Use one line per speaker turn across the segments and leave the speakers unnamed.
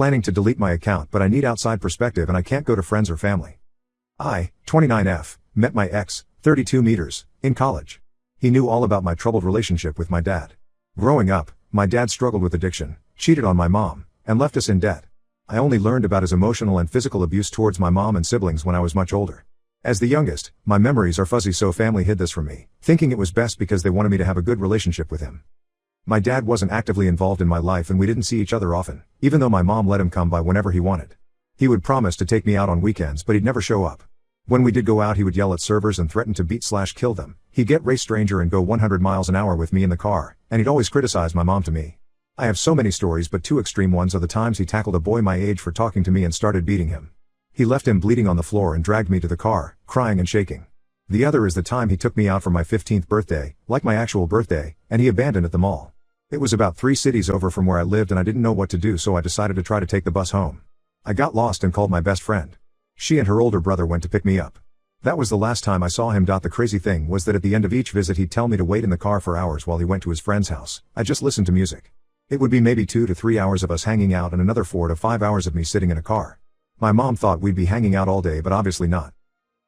planning to delete my account, but I need outside perspective and I can't go to friends or family. I, 29F, met my ex, 32 meters, in college. He knew all about my troubled relationship with my dad. Growing up, my dad struggled with addiction, cheated on my mom, and left us in debt. I only learned about his emotional and physical abuse towards my mom and siblings when I was much older. As the youngest, my memories are fuzzy, so family hid this from me, thinking it was best because they wanted me to have a good relationship with him. My dad wasn't actively involved in my life and we didn't see each other often, even though my mom let him come by whenever he wanted. He would promise to take me out on weekends, but he'd never show up. When we did go out, he would yell at servers and threaten to beat/kill them. He'd get race stranger and go 100 miles an hour with me in the car, and he'd always criticize my mom to me. I have so many stories, but two extreme ones are the times he tackled a boy my age for talking to me and started beating him. He left him bleeding on the floor and dragged me to the car, crying and shaking. The other is the time he took me out for my 15th birthday, like my actual birthday, and he abandoned at the mall. It was about 3 cities over from where I lived and I didn't know what to do, so I decided to try to take the bus home. I got lost and called my best friend. She and her older brother went to pick me up. That was the last time I saw him. The crazy thing was that at the end of each visit he'd tell me to wait in the car for hours while he went to his friend's house. I just listened to music. It would be maybe 2 to 3 hours of us hanging out and another 4 to 5 hours of me sitting in a car. My mom thought we'd be hanging out all day, but obviously not.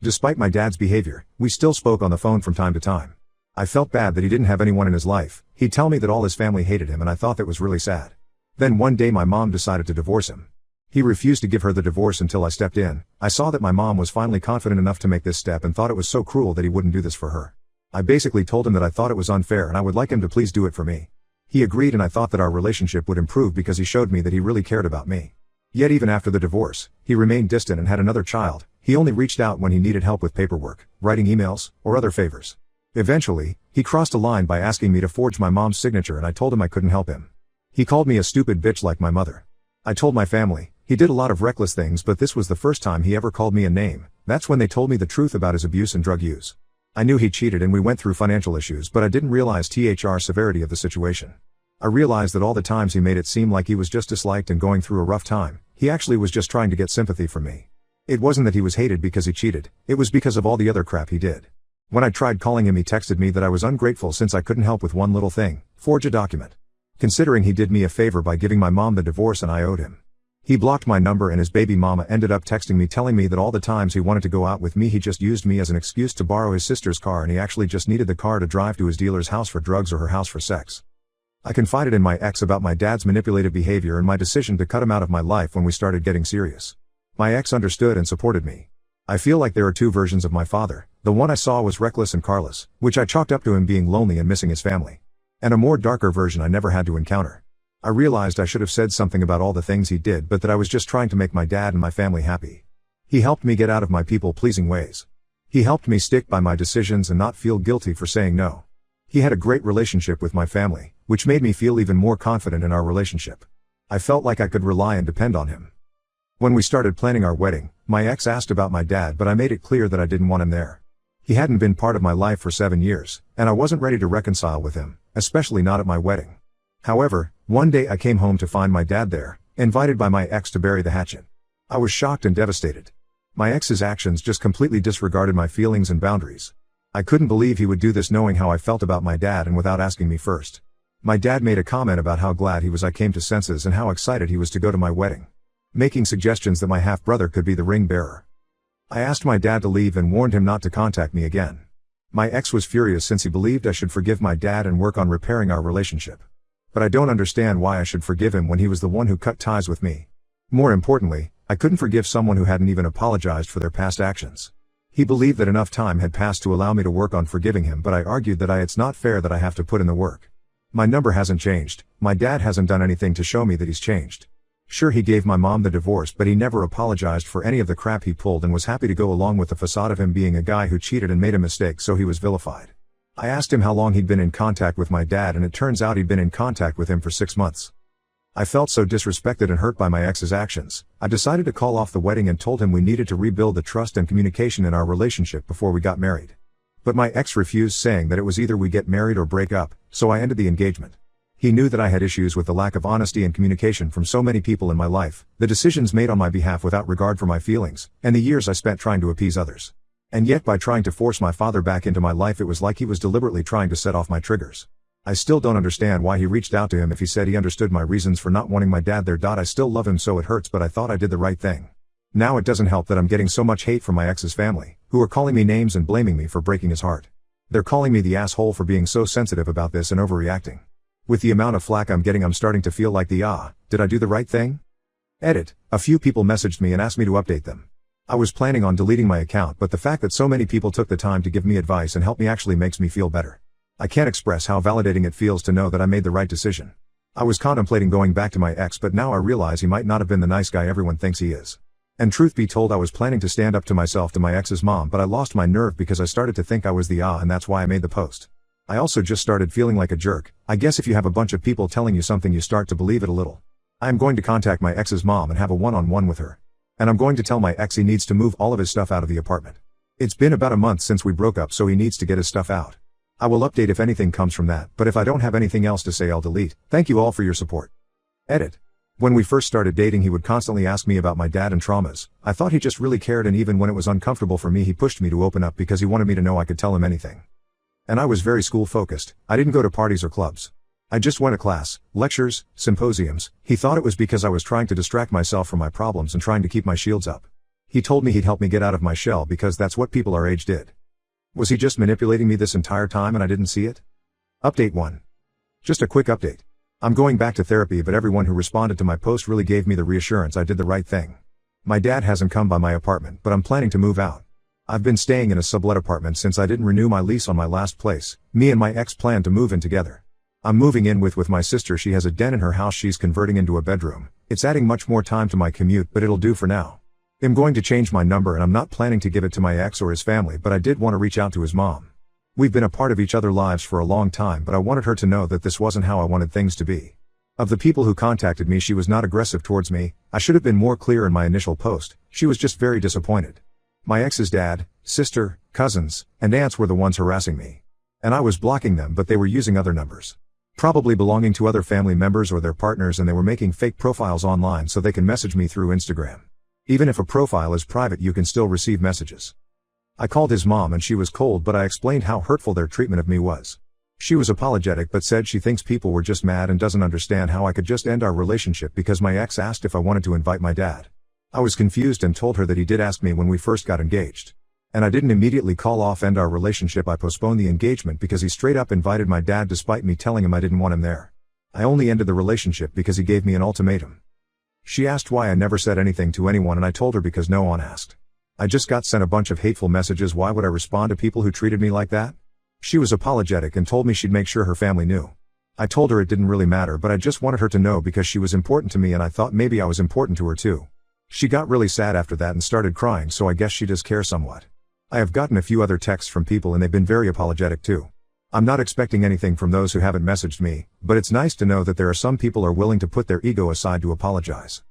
Despite my dad's behavior, we still spoke on the phone from time to time. I felt bad that he didn't have anyone in his life. He'd tell me that all his family hated him and I thought that was really sad. Then one day my mom decided to divorce him. He refused to give her the divorce until I stepped in. I saw that my mom was finally confident enough to make this step and thought it was so cruel that he wouldn't do this for her. I basically told him that I thought it was unfair and I would like him to please do it for me. He agreed and I thought that our relationship would improve because he showed me that he really cared about me. Yet even after the divorce, he remained distant and had another child. He only reached out when he needed help with paperwork, writing emails, or other favors. Eventually, he crossed a line by asking me to forge my mom's signature and I told him I couldn't help him. He called me a stupid bitch like my mother. I told my family. He did a lot of reckless things, but this was the first time he ever called me a name. That's when they told me the truth about his abuse and drug use. I knew he cheated and we went through financial issues, but I didn't realize the severity of the situation. I realized that all the times he made it seem like he was just disliked and going through a rough time, he actually was just trying to get sympathy from me. It wasn't that he was hated because he cheated, it was because of all the other crap he did. When I tried calling him, he texted me that I was ungrateful since I couldn't help with one little thing, forge a document. Considering he did me a favor by giving my mom the divorce and I owed him. He blocked my number and his baby mama ended up texting me telling me that all the times he wanted to go out with me he just used me as an excuse to borrow his sister's car and he actually just needed the car to drive to his dealer's house for drugs or her house for sex. I confided in my ex about my dad's manipulative behavior and my decision to cut him out of my life when we started getting serious. My ex understood and supported me. I feel like there are 2 versions of my father. The one I saw was reckless and carless, which I chalked up to him being lonely and missing his family. And a more darker version I never had to encounter. I realized I should have said something about all the things he did, but that I was just trying to make my dad and my family happy. He helped me get out of my people-pleasing ways. He helped me stick by my decisions and not feel guilty for saying no. He had a great relationship with my family, which made me feel even more confident in our relationship. I felt like I could rely and depend on him. When we started planning our wedding, my ex asked about my dad, but I made it clear that I didn't want him there. He hadn't been part of my life for 7 years, and I wasn't ready to reconcile with him, especially not at my wedding. However, one day I came home to find my dad there, invited by my ex to bury the hatchet. I was shocked and devastated. My ex's actions just completely disregarded my feelings and boundaries. I couldn't believe he would do this knowing how I felt about my dad and without asking me first. My dad made a comment about how glad he was I came to senses and how excited he was to go to my wedding, making suggestions that my half-brother could be the ring bearer. I asked my dad to leave and warned him not to contact me again. My ex was furious since he believed I should forgive my dad and work on repairing our relationship. But I don't understand why I should forgive him when he was the one who cut ties with me. More importantly, I couldn't forgive someone who hadn't even apologized for their past actions. He believed that enough time had passed to allow me to work on forgiving him, but I argued that it's not fair that I have to put in the work. My number hasn't changed, my dad hasn't done anything to show me that he's changed. Sure, he gave my mom the divorce, but he never apologized for any of the crap he pulled and was happy to go along with the facade of him being a guy who cheated and made a mistake, so he was vilified. I asked him how long he'd been in contact with my dad and it turns out he'd been in contact with him for 6 months. I felt so disrespected and hurt by my ex's actions, I decided to call off the wedding and told him we needed to rebuild the trust and communication in our relationship before we got married. But my ex refused, saying that it was either we get married or break up, so I ended the engagement. He knew that I had issues with the lack of honesty and communication from so many people in my life, the decisions made on my behalf without regard for my feelings, and the years I spent trying to appease others. And yet by trying to force my father back into my life, it was like he was deliberately trying to set off my triggers. I still don't understand why he reached out to him if he said he understood my reasons for not wanting my dad there. I still love him, so it hurts, but I thought I did the right thing. Now it doesn't help that I'm getting so much hate from my ex's family, who are calling me names and blaming me for breaking his heart. They're calling me the asshole for being so sensitive about this and overreacting. With the amount of flack I'm getting, I'm starting to feel like did I do the right thing? Edit. A few people messaged me and asked me to update them. I was planning on deleting my account, but the fact that so many people took the time to give me advice and help me actually makes me feel better. I can't express how validating it feels to know that I made the right decision. I was contemplating going back to my ex, but now I realize he might not have been the nice guy everyone thinks he is. And truth be told, I was planning to stand up to myself to my ex's mom, but I lost my nerve because I started to think I was and that's why I made the post. I also just started feeling like a jerk. I guess if you have a bunch of people telling you something, you start to believe it a little. I am going to contact my ex's mom and have a one-on-one with her. And I'm going to tell my ex he needs to move all of his stuff out of the apartment. It's been about a month since we broke up, so he needs to get his stuff out. I will update if anything comes from that, but if I don't have anything else to say, I'll delete. Thank you all for your support. Edit. When we first started dating, he would constantly ask me about my dad and traumas. I thought he just really cared, and even when it was uncomfortable for me, he pushed me to open up because he wanted me to know I could tell him anything. And I was very school focused. I didn't go to parties or clubs. I just went to class, lectures, symposiums. He thought it was because I was trying to distract myself from my problems and trying to keep my shields up. He told me he'd help me get out of my shell because that's what people our age did. Was he just manipulating me this entire time and I didn't see it? Update 1. Just a quick update. I'm going back to therapy, but everyone who responded to my post really gave me the reassurance I did the right thing. My dad hasn't come by my apartment, but I'm planning to move out. I've been staying in a sublet apartment since I didn't renew my lease on my last place. Me and my ex plan to move in together. I'm moving in with my sister. She has a den in her house she's converting into a bedroom. It's adding much more time to my commute, but it'll do for now. I'm going to change my number, and I'm not planning to give it to my ex or his family, but I did want to reach out to his mom. We've been a part of each other's lives for a long time, but I wanted her to know that this wasn't how I wanted things to be. Of the people who contacted me, she was not aggressive towards me. I should have been more clear in my initial post. She was just very disappointed. My ex's dad, sister, cousins, and aunts were the ones harassing me. And I was blocking them, but they were using other numbers. Probably belonging to other family members or their partners, and they were making fake profiles online so they can message me through Instagram. Even if a profile is private, you can still receive messages. I called his mom and she was cold, but I explained how hurtful their treatment of me was. She was apologetic but said she thinks people were just mad and doesn't understand how I could just end our relationship because my ex asked if I wanted to invite my dad. I was confused and told her that he did ask me when we first got engaged. And I didn't immediately end our relationship. I postponed the engagement because he straight up invited my dad despite me telling him I didn't want him there. I only ended the relationship because he gave me an ultimatum. She asked why I never said anything to anyone, and I told her because no one asked. I just got sent a bunch of hateful messages. Why would I respond to people who treated me like that? She was apologetic and told me she'd make sure her family knew. I told her it didn't really matter, but I just wanted her to know because she was important to me and I thought maybe I was important to her too. She got really sad after that and started crying, so I guess she does care somewhat. I have gotten a few other texts from people and they've been very apologetic too. I'm not expecting anything from those who haven't messaged me, but it's nice to know that there are some people are willing to put their ego aside to apologize.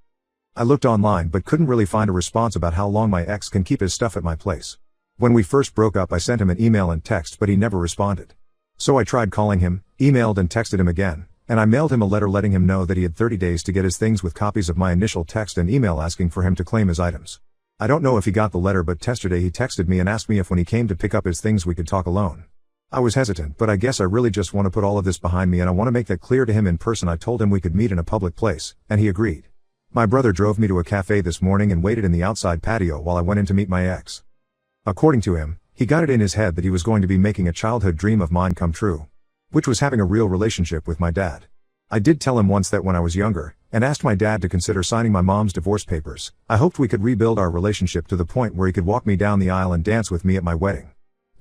I looked online but couldn't really find a response about how long my ex can keep his stuff at my place. When we first broke up, I sent him an email and text, but he never responded. So I tried calling him, emailed and texted him again, and I mailed him a letter letting him know that he had 30 days to get his things with copies of my initial text and email asking for him to claim his items. I don't know if he got the letter, but yesterday he texted me and asked me if when he came to pick up his things we could talk alone. I was hesitant, but I guess I really just want to put all of this behind me and I want to make that clear to him in person. I told him we could meet in a public place, and he agreed. My brother drove me to a cafe this morning and waited in the outside patio while I went in to meet my ex. According to him, he got it in his head that he was going to be making a childhood dream of mine come true, which was having a real relationship with my dad. I did tell him once that when I was younger, and asked my dad to consider signing my mom's divorce papers, I hoped we could rebuild our relationship to the point where he could walk me down the aisle and dance with me at my wedding.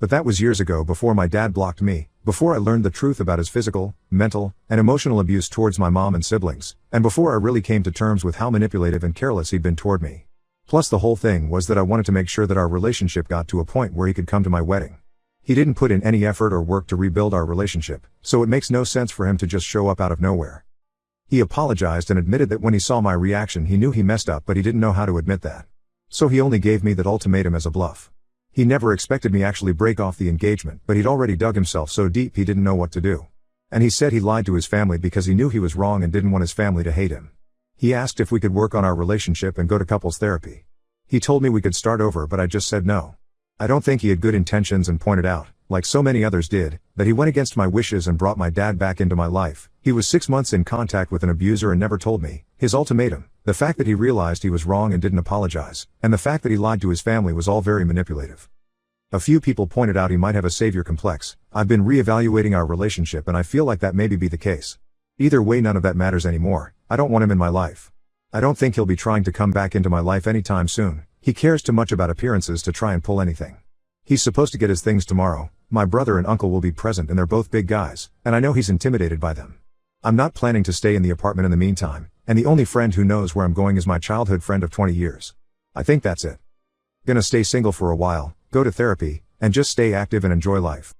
But that was years ago, before my dad blocked me, before I learned the truth about his physical, mental, and emotional abuse towards my mom and siblings, and before I really came to terms with how manipulative and careless he'd been toward me. Plus the whole thing was that I wanted to make sure that our relationship got to a point where he could come to my wedding. He didn't put in any effort or work to rebuild our relationship, so it makes no sense for him to just show up out of nowhere. He apologized and admitted that when he saw my reaction he knew he messed up, but he didn't know how to admit that. So he only gave me that ultimatum as a bluff. He never expected me actually break off the engagement, but he'd already dug himself so deep he didn't know what to do. And he said he lied to his family because he knew he was wrong and didn't want his family to hate him. He asked if we could work on our relationship and go to couples therapy. He told me we could start over, but I just said no. I don't think he had good intentions and pointed out, like so many others did, that he went against my wishes and brought my dad back into my life. He was 6 months in contact with an abuser and never told me. His ultimatum, the fact that he realized he was wrong and didn't apologize, and the fact that he lied to his family was all very manipulative. A few people pointed out he might have a savior complex. I've been re-evaluating our relationship and I feel like that maybe be the case. Either way, none of that matters anymore. I don't want him in my life. I don't think he'll be trying to come back into my life anytime soon. He cares too much about appearances to try and pull anything. He's supposed to get his things tomorrow. My brother and uncle will be present and they're both big guys, and I know he's intimidated by them. I'm not planning to stay in the apartment in the meantime, and the only friend who knows where I'm going is my childhood friend of 20 years. I think that's it. Gonna stay single for a while, go to therapy, and just stay active and enjoy life.